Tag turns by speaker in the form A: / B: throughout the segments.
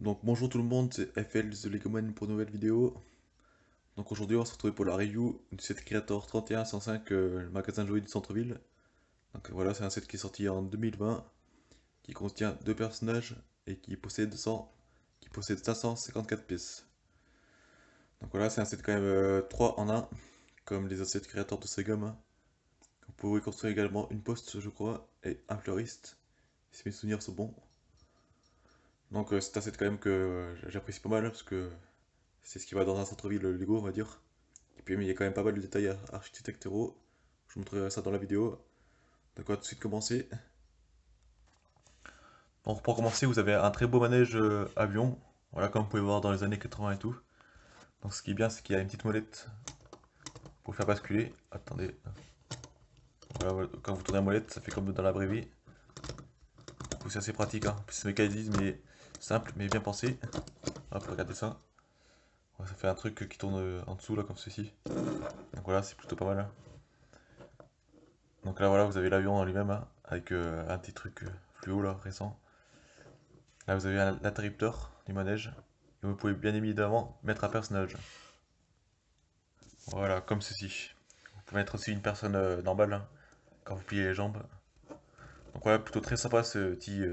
A: Donc bonjour tout le monde, c'est FL The Legoman pour une nouvelle vidéo. Donc aujourd'hui on va se retrouver pour la review du set Creator 3105, le magasin de jouets du centre-ville. Donc voilà, c'est un set qui est sorti en 2020, qui contient deux personnages et qui possède 554 pièces. Donc voilà, c'est un set quand même 3 en un, comme les autres sets Creator de Sega, hein. Vous pouvez construire également une poste je crois, et un fleuriste, si mes souvenirs sont bons. Donc c'est un set quand même que j'apprécie pas mal, parce que c'est ce qui va dans un centre-ville Lego, on va dire. Et puis il y a quand même pas mal de détails architecturaux. Je vous montrerai ça dans la vidéo. Donc on va tout de suite commencer. Donc pour commencer, vous avez un très beau manège avion. Voilà, comme vous pouvez voir dans les années 80 et tout. Donc ce qui est bien, c'est qu'il y a une petite molette pour faire basculer. Attendez. Voilà, voilà, quand vous tournez la molette, ça fait comme dans la vraie vie. Du coup c'est assez pratique, hein. C'est un mécanisme mais simple mais bien pensé. Hop, regardez ça. Ouais, ça fait un truc qui tourne en dessous là comme ceci. Donc voilà, c'est plutôt pas mal, hein. Donc là voilà, vous avez l'avion en lui-même, hein, avec un petit truc fluo là, récent. Là vous avez l'interrupteur du manège. Et vous pouvez bien évidemment mettre un personnage. Voilà, comme ceci. Vous pouvez mettre aussi une personne normale, hein, quand vous pliez les jambes. Donc voilà, plutôt très sympa ce petit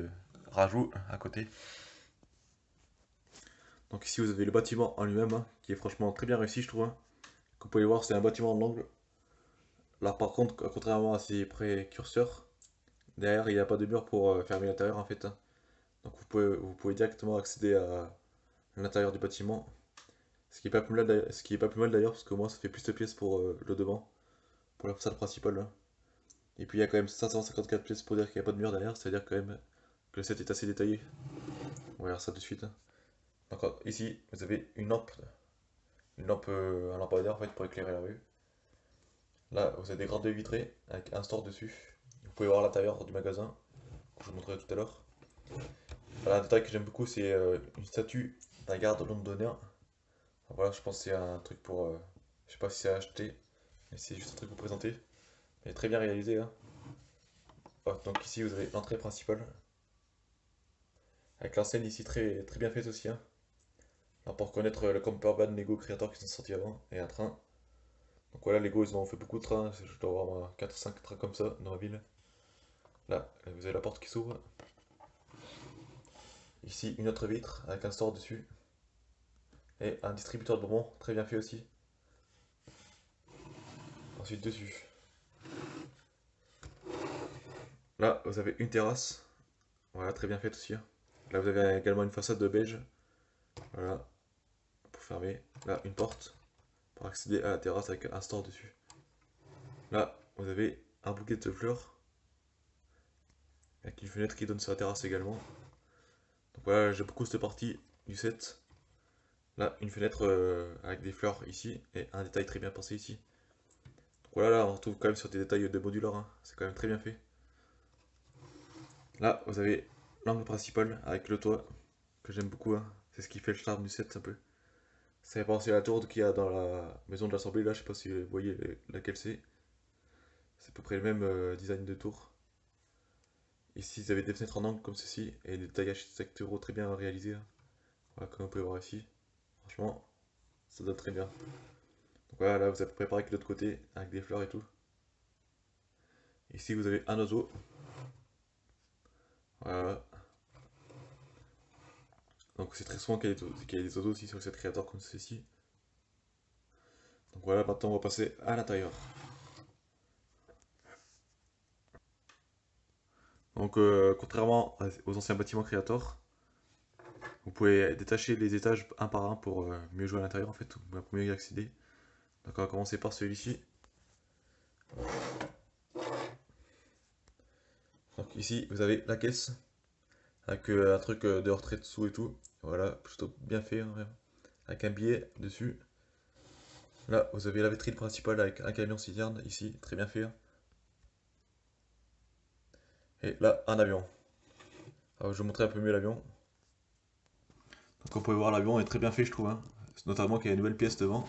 A: rajout à côté. Donc ici vous avez le bâtiment en lui-même, hein, qui est franchement très bien réussi je trouve, hein. Comme vous pouvez voir, c'est un bâtiment en angle. Là par contre, contrairement à ses précurseurs, derrière il n'y a pas de mur pour fermer l'intérieur en fait, hein. Donc vous pouvez directement accéder à l'intérieur du bâtiment. Ce qui est pas plus mal d'ailleurs, parce que moi ça fait plus de pièces pour le devant, pour la façade principale, là. Et puis il y a quand même 554 pièces pour dire qu'il n'y a pas de mur derrière, c'est-à-dire quand même que le set est assez détaillé. On va voir ça de suite, hein. Donc ici, vous avez une lampe un lampadaire en fait pour éclairer la rue. Là, vous avez des grandes baies vitrées avec un store dessus. Vous pouvez voir l'intérieur du magasin, que je vous montrerai tout à l'heure. Voilà, un détail que j'aime beaucoup, c'est une statue d'un garde londonien. Enfin, voilà, je pense que c'est un truc pour. Je sais pas si c'est à acheter, mais c'est juste un truc pour présenter. Mais très bien réalisé, hein. Hop, donc ici vous avez l'entrée principale, avec l'enseigne ici très, très bien faite aussi, hein. Là, pour reconnaître le camper van Lego Creator qui sont sortis avant, et un train. Donc voilà, Lego ils ont fait beaucoup de trains, je dois avoir 4-5 trains comme ça dans la ville. Là, vous avez la porte qui s'ouvre. Ici, une autre vitre avec un store dessus. Et un distributeur de bonbons, très bien fait aussi. Ensuite, dessus. Là, vous avez une terrasse. Voilà, très bien faite aussi, hein. Là, vous avez également une façade de beige. Voilà, pour fermer. Là, une porte pour accéder à la terrasse avec un store dessus. Là, vous avez un bouquet de fleurs avec une fenêtre qui donne sur la terrasse également. Donc voilà, j'ai beaucoup cette partie du set. Là, une fenêtre avec des fleurs ici et un détail très bien pensé ici. Donc voilà, là, on retrouve quand même sur des détails de modular, hein. C'est quand même très bien fait. Là, vous avez l'angle principal avec le toit que j'aime beaucoup, hein. C'est ce qui fait le charme du set un peu. Ça fait penser à la tour qu'il y a dans la maison de l'Assemblée, là, je sais pas si vous voyez laquelle c'est. C'est à peu près le même design de tour. Ici, vous avez des fenêtres en angle comme ceci et des détails architecturaux très bien réalisés, hein. Voilà, comme vous pouvez voir ici. Franchement, ça donne très bien. Donc voilà, là, vous avez préparé que de l'autre côté avec des fleurs et tout. Ici, vous avez un oiseau. Voilà. Donc c'est très souvent qu'il y a des oiseaux aussi sur cette créateur comme ceci. Donc voilà, maintenant on va passer à l'intérieur. Donc contrairement aux anciens bâtiments Creator, vous pouvez détacher les étages un par un pour mieux jouer à l'intérieur en fait, pour mieux y accéder. Donc on va commencer par celui-ci. Donc ici vous avez la caisse avec un truc de retrait dessous et tout. Voilà, plutôt bien fait, hein, vraiment. Avec un billet dessus. Là vous avez la vitrine principale avec un camion citerne ici, très bien fait, hein. Et là un avion. Alors, je vais vous montrer un peu mieux l'avion. Donc on peut voir l'avion est très bien fait je trouve, hein. Notamment qu'il y a une nouvelle pièce devant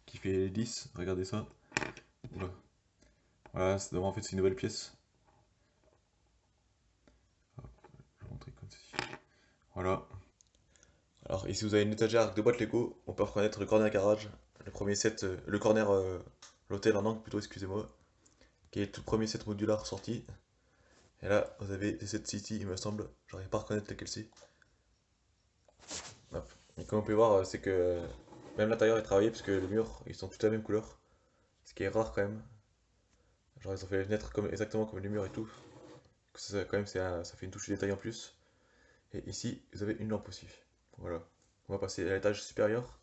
A: qui fait 10, regardez ça. Oula. Voilà, c'est devant en fait c'est une nouvelle pièce. Hop, je vais montrer comme ceci. Voilà. Alors ici vous avez une étagère avec deux boîtes Lego, on peut reconnaître le corner garage, le premier set, le corner, l'hôtel en angle plutôt, excusez-moi, qui est tout le premier set modular sorti. Et là vous avez des sets City, il me semble, j'arrive pas à reconnaître lequel c'est. Hop. Et comme on peut voir, c'est que même l'intérieur est travaillé parce que les murs ils sont tous la même couleur, ce qui est rare quand même. Genre ils ont fait les fenêtres comme, exactement comme les murs et tout. Ça, quand même, ça fait une touche de détail en plus. Et ici, vous avez une lampe aussi. Voilà. On va passer à l'étage supérieur.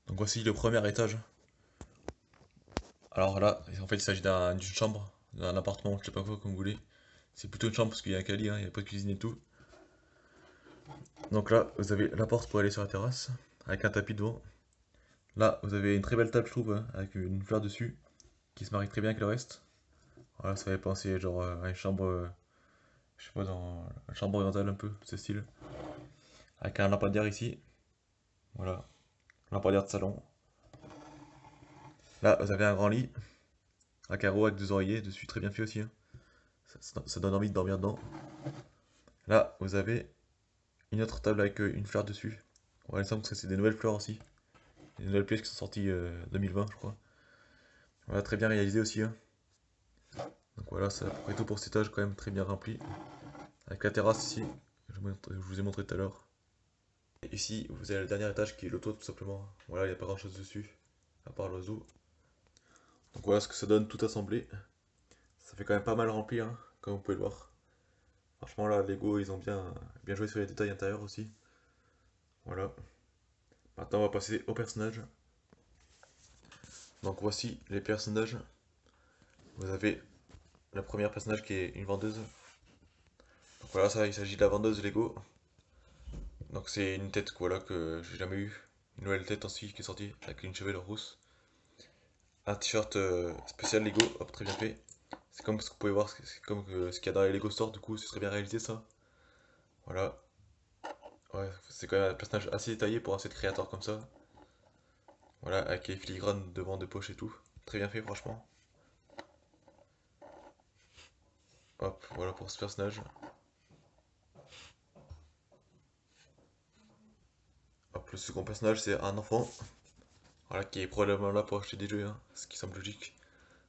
A: Donc voici le premier étage. Alors là, en fait, il s'agit d'une chambre, d'un appartement, je sais pas quoi comme vous voulez. C'est plutôt une chambre parce qu'il y a un lit, hein, il n'y a pas de cuisine et tout. Donc là, vous avez la porte pour aller sur la terrasse, avec un tapis devant. Là, vous avez une très belle table, je trouve, hein, avec une fleur dessus, qui se marie très bien avec le reste. Voilà, ça fait penser genre à une chambre, je sais pas, dans une chambre orientale un peu, ce style. Avec un lampadaire ici, voilà, lampadaire de salon. Là, vous avez un grand lit, à carreaux avec deux oreillers dessus, très bien fait aussi, hein. Ça donne envie de dormir dedans. Là, vous avez une autre table avec une fleur dessus. Ouais, il me semble que c'est des nouvelles fleurs aussi. Des nouvelles pièces qui sont sorties 2020, je crois. Voilà, très bien réalisé aussi, hein. Donc voilà, c'est à peu près tout pour cet étage, quand même très bien rempli. Avec la terrasse ici, je vous ai montré tout à l'heure. Et ici, vous avez le dernier étage qui est le toit, tout simplement. Voilà, il n'y a pas grand chose dessus, à part l'oiseau. Donc voilà ce que ça donne tout assemblé. Ça fait quand même pas mal rempli, hein, comme vous pouvez le voir. Franchement, là, Lego, ils ont bien joué sur les détails intérieurs aussi. Voilà. Maintenant, on va passer aux personnages. Donc voici les personnages. Vous avez le premier personnage qui est une vendeuse. Donc voilà, ça, il s'agit de la vendeuse Lego. Donc c'est une tête voilà, que j'ai jamais eu. Une nouvelle tête aussi qui est sortie avec une chevelure rousse. Un t-shirt spécial Lego, hop, très bien fait. C'est comme ce que vous pouvez voir, c'est comme ce qu'il y a dans les Lego Store, du coup, c'est très bien réalisé ça. Voilà. Ouais, c'est quand même un personnage assez détaillé pour un set créateur comme ça. Voilà, avec les filigranes devant de poche et tout. Très bien fait, franchement. Hop, voilà pour ce personnage. Hop, le second personnage, c'est un enfant. Voilà, qui est probablement là pour acheter des jeux, hein, ce qui semble logique.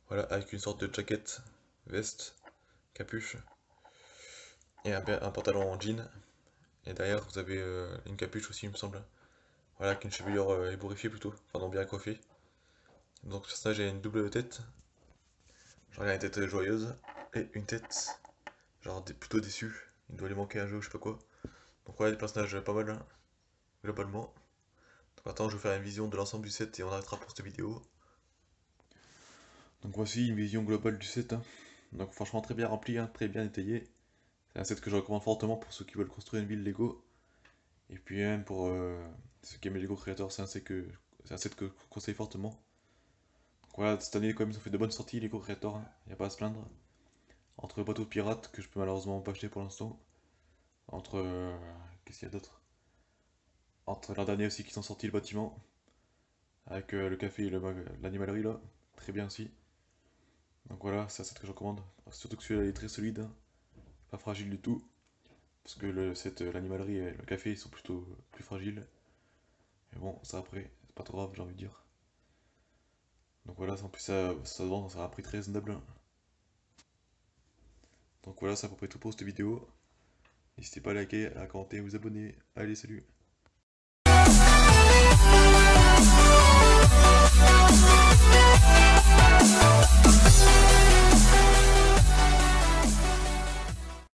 A: Voilà, avec une sorte de jaquette, veste, capuche, et un pantalon en jean. Et derrière, vous avez une capuche aussi, il me semble. Voilà, avec une chevelure ébouriffée plutôt, enfin non, bien coiffée. Donc ce personnage a une double tête, genre il a une tête joyeuse, et une tête, genre plutôt déçue. Il doit lui manquer un jeu ou je sais pas quoi. Donc voilà, des personnages pas mal, hein, globalement. Donc maintenant, je vais faire une vision de l'ensemble du set et on arrêtera pour cette vidéo. Donc voici une vision globale du set, hein. Donc franchement très bien rempli, hein, très bien détaillé. C'est un set que je recommande fortement pour ceux qui veulent construire une ville Lego. Et puis même pour ceux qui aiment les Lego Creator, c'est un set que je conseille fortement. Donc voilà, cette année quand même ils ont fait de bonnes sorties Lego Creator, hein, y a pas à se plaindre. Entre Bateau de Pirate, que je peux malheureusement pas acheter pour l'instant. Entre... qu'est-ce qu'il y a d'autre? Entre l'an dernier aussi qui sont sortis le bâtiment. Avec le café et l'animalerie là. Très bien aussi. Donc voilà, c'est un set que je recommande. Surtout que celui-là il est très solide, hein, pas fragile du tout. Parce que l'animalerie et le café ils sont plutôt plus fragiles. Mais bon, ça après, c'est pas trop grave, j'ai envie de dire. Donc voilà, en plus ça se vend, ça a un prix très raisonnable. Donc voilà, c'est à peu près tout pour cette vidéo. N'hésitez pas à liker, à commenter, à vous abonner. Allez, salut!